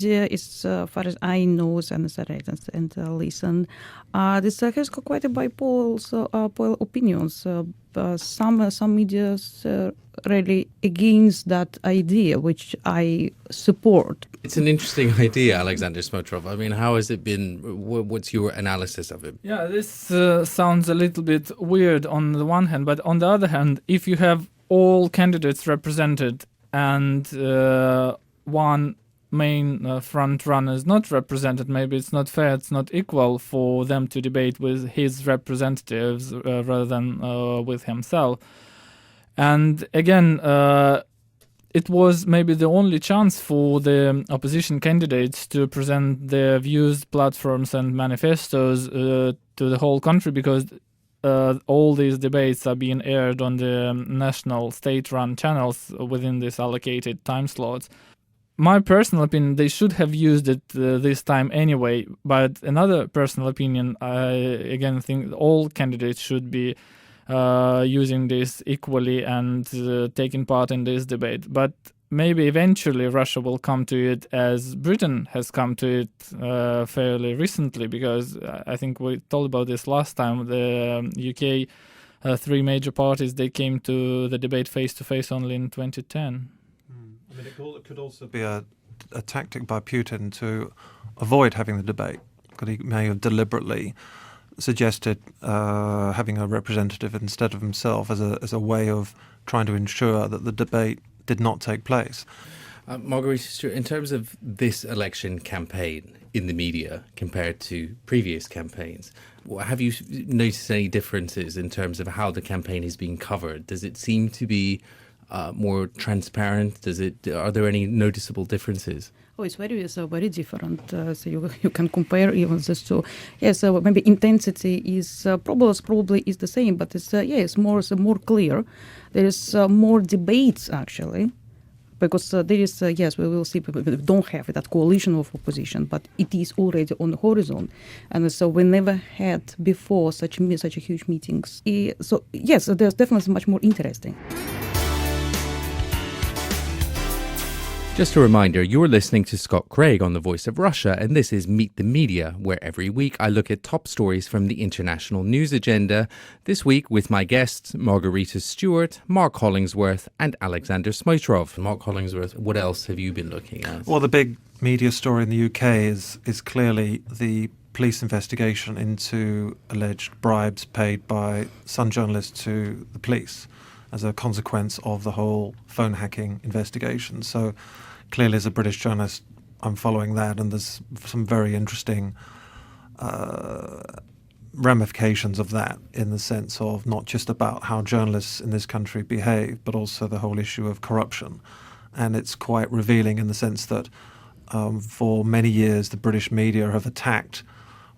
As far as I know, and listen, this has got quite a bipolar opinions. Some media really against that idea, which I support. It's an interesting idea, Alexander Smotrov. I mean, how has it been? What's your analysis of it? Yeah, this sounds a little bit weird on the one hand, but on the other hand, if you have all candidates represented and one main front runner is not represented, maybe it's not fair, it's not equal for them to debate with his representatives rather than with himself. And again, it was maybe the only chance for the opposition candidates to present their views, platforms and manifestos to the whole country, because all these debates are being aired on the national state-run channels within these allocated time slots. My personal opinion, they should have used it this time anyway, but another personal opinion, I again think all candidates should be using this equally and taking part in this debate. But maybe eventually Russia will come to it as Britain has come to it fairly recently, because I think we talked about this last time. The UK, three major parties, they came to the debate face-to-face only in 2010. I mean, it could also be a tactic by Putin to avoid having the debate, because he may have deliberately suggested having a representative instead of himself as a way of trying to ensure that the debate did not take place. Margarita Stewart, in terms of this election campaign in the media compared to previous campaigns, have you noticed any differences in terms of how the campaign is being covered? Does it seem to be more transparent? Are there any noticeable differences? Oh, it's very different. So you can compare even these two. Yes, maybe intensity is probably is the same, but it's more clear. There is more debates actually, because there is we will see. We don't have that coalition of opposition, but it is already on the horizon, and so we never had before such a huge meetings. So yes, there's definitely much more interesting. Just a reminder, you're listening to Scott Craig on The Voice of Russia, and this is Meet the Media, where every week I look at top stories from the international news agenda. This week with my guests, Margarita Stewart, Mark Hollingsworth and Alexander Smotrov. Mark Hollingsworth, what else have you been looking at? Well, the big media story in the UK is clearly the police investigation into alleged bribes paid by Sun journalists to the police as a consequence of the whole phone hacking investigation. So clearly, as a British journalist, I'm following that, and there's some very interesting ramifications of that, in the sense of not just about how journalists in this country behave, but also the whole issue of corruption. And it's quite revealing in the sense that for many years the British media have attacked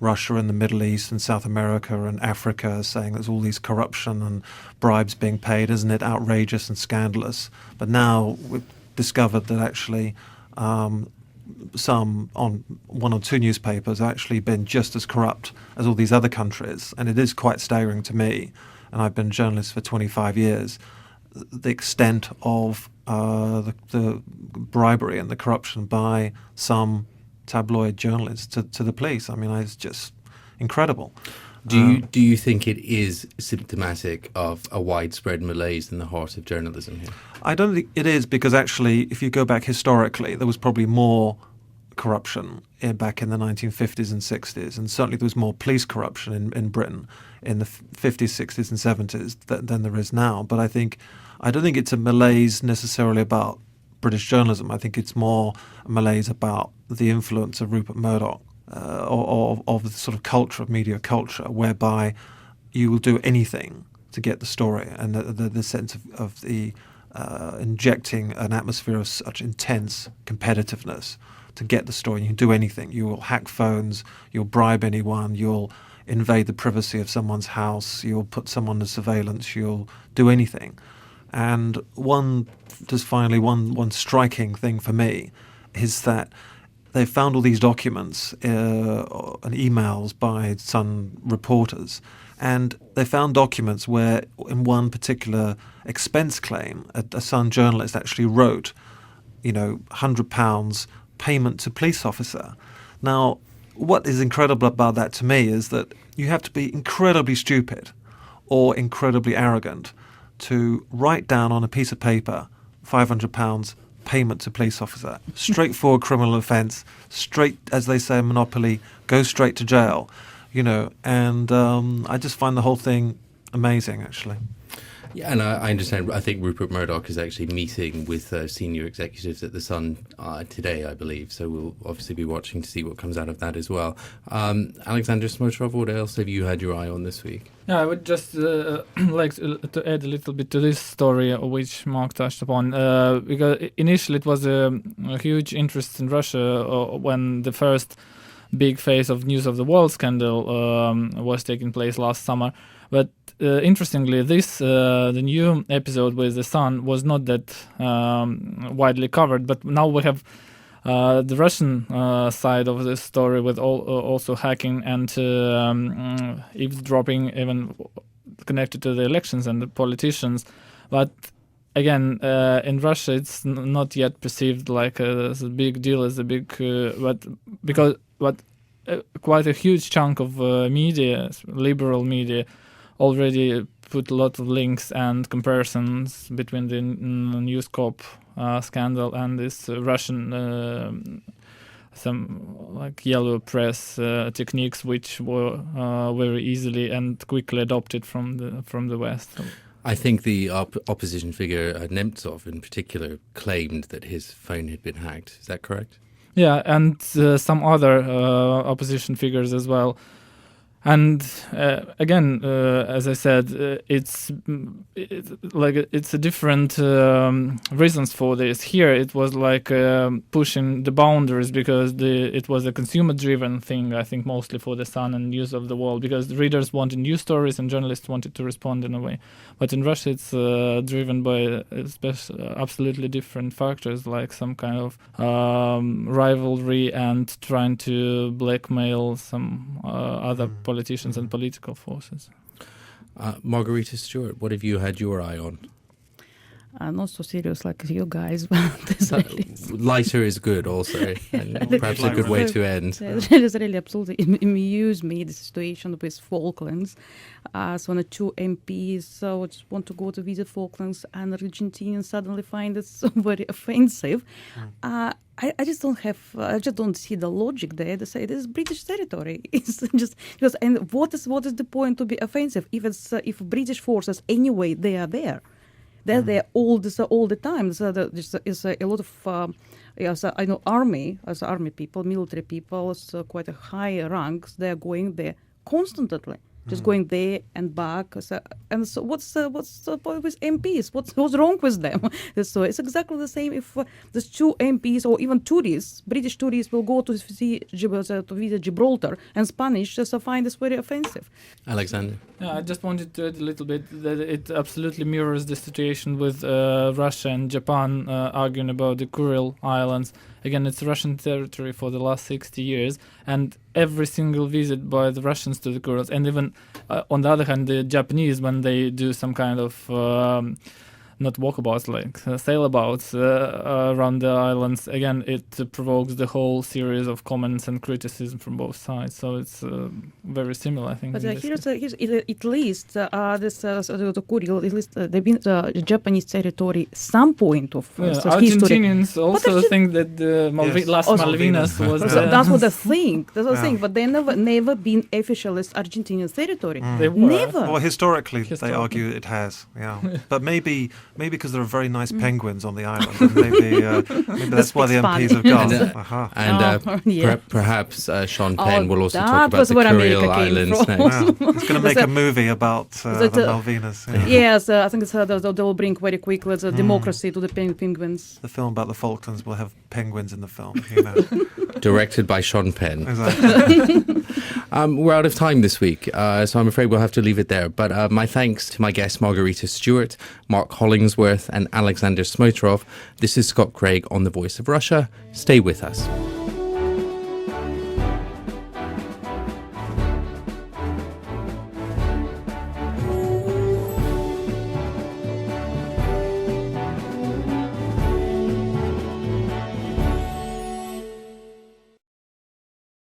Russia and the Middle East and South America and Africa, saying there's all these corruption and bribes being paid. Isn't it outrageous and scandalous? But now we've discovered that actually some on one or two newspapers have actually been just as corrupt as all these other countries. And it is quite staggering to me, and I've been a journalist for 25 years, the extent of the bribery and the corruption by some tabloid journalists to the police. I mean, it's just incredible. Do you think it is symptomatic of a widespread malaise in the heart of journalism here? I don't think it is, because actually, if you go back historically, there was probably more corruption back in the 1950s and 60s, and certainly there was more police corruption in Britain in the 50s, 60s and 70s than there is now. But I don't think it's a malaise necessarily about British journalism. I think it's more a malaise about the influence of Rupert Murdoch, of the sort of culture, of media culture, whereby you will do anything to get the story, and the sense of the injecting an atmosphere of such intense competitiveness to get the story. You can do anything. You will hack phones, you'll bribe anyone, you'll invade the privacy of someone's house, you'll put someone under surveillance, you'll do anything. And one striking thing for me is that they found all these documents and emails by Sun reporters, and they found documents where, in one particular expense claim, a Sun journalist actually wrote, £100 payment to police officer. Now, what is incredible about that to me is that you have to be incredibly stupid or incredibly arrogant to write down on a piece of paper £500 payment to police officer. Straightforward criminal offence, straight, as they say in Monopoly, go straight to jail. And I just find the whole thing amazing, actually. Yeah, and I understand. I think Rupert Murdoch is actually meeting with senior executives at The Sun today, I believe. So we'll obviously be watching to see what comes out of that as well. Alexander Smotrov, what else have you had your eye on this week? Yeah, I would just like to add a little bit to this story, which Mark touched upon, because initially it was a huge interest in Russia when the first big phase of News of the World scandal was taking place last summer. But interestingly, the new episode with The Sun was not that widely covered. But now we have the Russian side of this story with also hacking and eavesdropping, even connected to the elections and the politicians. But again, in Russia, it's not yet perceived like as a big deal, as a big, because quite a huge chunk of media, liberal media, already put a lot of links and comparisons between the News Corp scandal and this Russian some like yellow press techniques, which were very easily and quickly adopted from the West. I think the opposition figure Nemtsov in particular claimed that his phone had been hacked. Is that correct? Yeah, and some other opposition figures as well. And again, as I said, it's a different reasons for this. Here, it was like pushing the boundaries because it was a consumer-driven thing. I think mostly for The Sun and News of the World, because the readers wanted news stories and journalists wanted to respond in a way. But in Russia, it's driven by absolutely different factors, like some kind of rivalry and trying to blackmail some other politicians and political forces. Margarita Stewart, what have you had your eye on? Not so serious like you guys, but lighter is good also, and perhaps a good way to end. It is really absolutely amused me, the situation with Falklands. So the two MPs just want to go to visit Falklands, and Argentinians suddenly find it so very offensive. I just don't see the logic there. They say this is British territory. It's just because, and what is the point to be offensive if British forces anyway they are there. They're there all the time. So there's a lot of I know army people, military people, quite a high ranks. They're going there constantly, just going there and back. So what's the point with MPs? What's wrong with them? So it's exactly the same if there's two MPs or even tourists, British tourists, will go to visit Gibraltar, and Spanish find this very offensive. Alexander? Yeah, I just wanted to add a little bit that it absolutely mirrors the situation with Russia and Japan arguing about the Kuril Islands. Again, it's Russian territory for the last 60 years, and every single visit by the Russians to the Kurils, and even on the other hand, the Japanese, when they do some kind of not walkabouts, like sailabouts around the islands, again, it provokes the whole series of comments and criticism from both sides. So it's very similar, I think. But here's at least the Kuril, at least they've been the Japanese territory some point of Argentinians history. also think that the last Malvinas was that's what they think. That's what they think. But they never been officially Argentinian territory. They were. Never. Well, historically, they argue it has. Yeah, but maybe because there are very nice penguins on the island, and maybe that's why the MPs have gone. And perhaps Sean Penn will also talk about the Kuril Islands next. Wow. He's going to make a movie about the Malvinas. Yeah. Yes, I think they'll bring very quickly the democracy to the penguins. The film about the Falklands will have penguins in the film. You know. Directed by Sean Penn. Exactly. We're out of time this week, so I'm afraid we'll have to leave it there. But my thanks to my guests Margarita Stewart, Mark Hollingsworth and Alexander Smotrov. This is Scott Craig on The Voice of Russia. Stay with us.